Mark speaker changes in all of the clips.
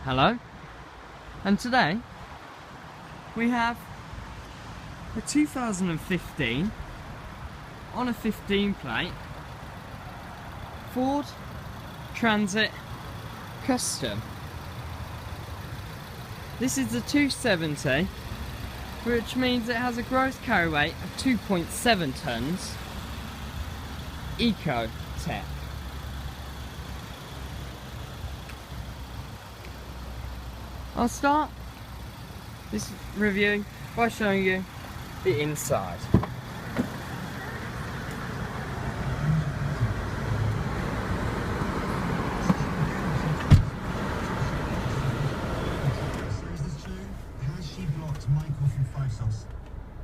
Speaker 1: Hello, and today we have a 2015 on a 15 plate Ford Transit Custom. This is the 270, which means it has a gross carry weight of 2.7 tonnes, Eco-Tech. I'll start this review by showing you the inside.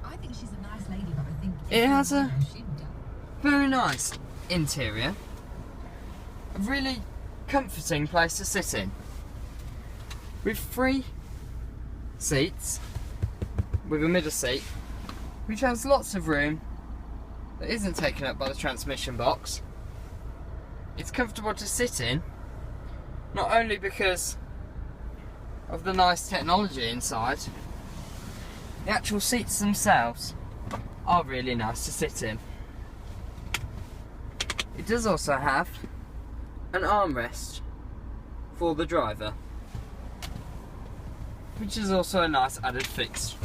Speaker 2: I think she's a nice lady, but I think
Speaker 1: it has a very nice interior, a really comforting place to sit in, with 3 seats, with a middle seat, which has lots of room that isn't taken up by the transmission box. It's comfortable to sit in, not only because of the nice technology inside, the actual seats themselves are really nice to sit in. It does also have an armrest for the driver, which is also a nice added feature.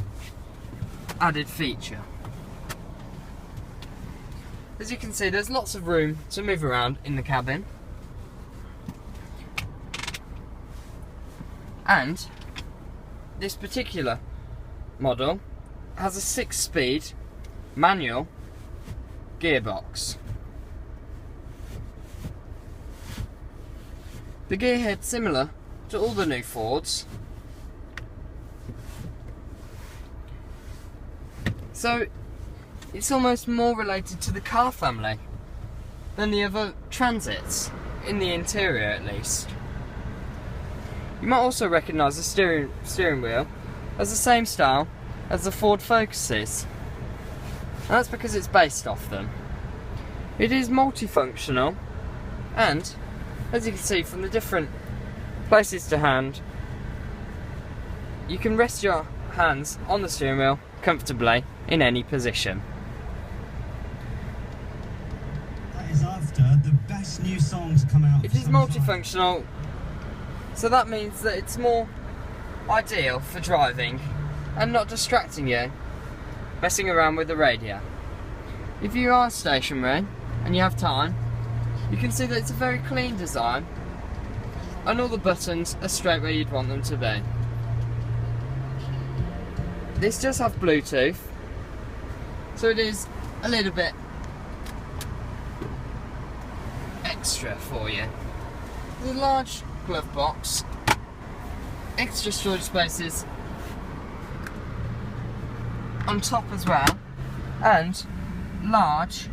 Speaker 1: As you can see, there's lots of room to move around in the cabin, and this particular model has a 6-speed manual gearbox. The gearhead's similar to all the new Fords, so it's almost more related to the car family than the other Transits, in the interior at least. You might also recognise the steering wheel as the same style as the Ford Focuses, and that's because it's based off them. It is multifunctional, and as you can see from the different places to hand, you can rest your hands on the steering wheel comfortably in any position.
Speaker 3: That is after the best new song to come out.
Speaker 1: It is multifunctional, so that means that it's more ideal for driving and not distracting you, messing around with the radio. If you are stationary and you have time, you can see that it's a very clean design and all the buttons are straight where you'd want them to be. This does have Bluetooth, so it is a little bit extra for you. There's a large glove box, extra storage spaces on top as well, and large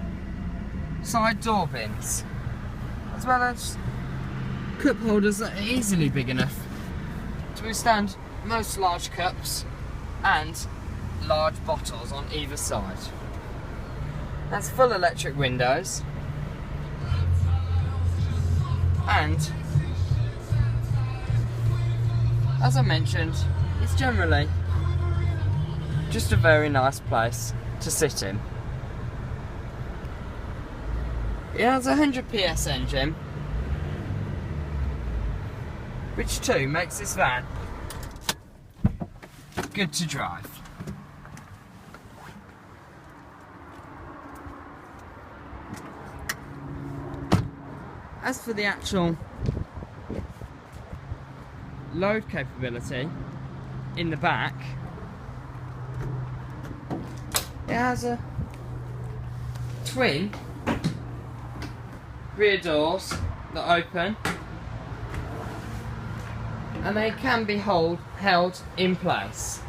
Speaker 1: side door bins, as well as cup holders that are easily big enough to withstand most large cups and large bottles on either side. That's full electric windows, and as I mentioned, it's generally just a very nice place to sit in. It has a 100 PS engine, which too makes this van good to drive. As for the actual load capability in the back, it has a twin rear doors that open, and they can be held in place,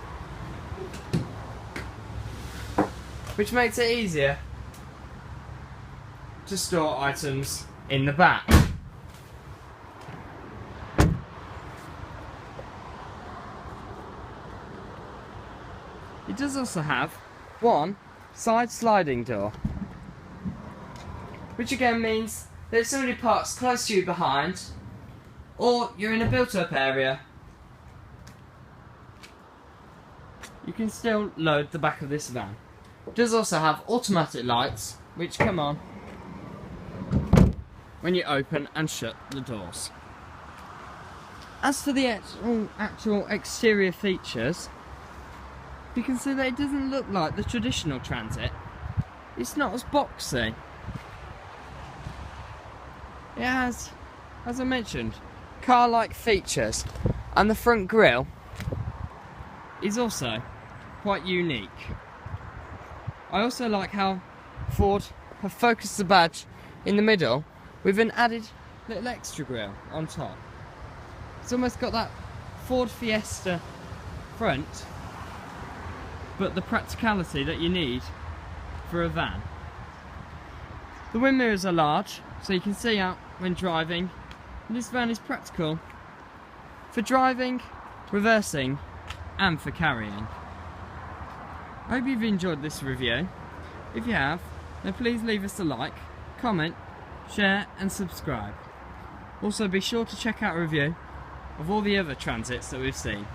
Speaker 1: which makes it easier to store items in the back. It does also have one side sliding door, which again means that if somebody parks close to you behind, or you're in a built-up area you can still load the back of this van. It does also have automatic lights which come on when you open and shut the doors. As for the actual exterior features, you can see that it doesn't look like the traditional Transit. It's not as boxy. It has, as I mentioned, car-like features, and the front grille is also quite unique. I also like how Ford have focused the badge in the middle with an added little extra grille on top. It's almost got that Ford Fiesta front, but the practicality that you need for a van. The wind mirrors are large, so you can see out when driving, and this van is practical for driving, reversing, and for carrying. I hope you've enjoyed this review. If you have, then please leave us a like, comment, share and subscribe. Also be sure to check out a review of all the other Transits that we've seen.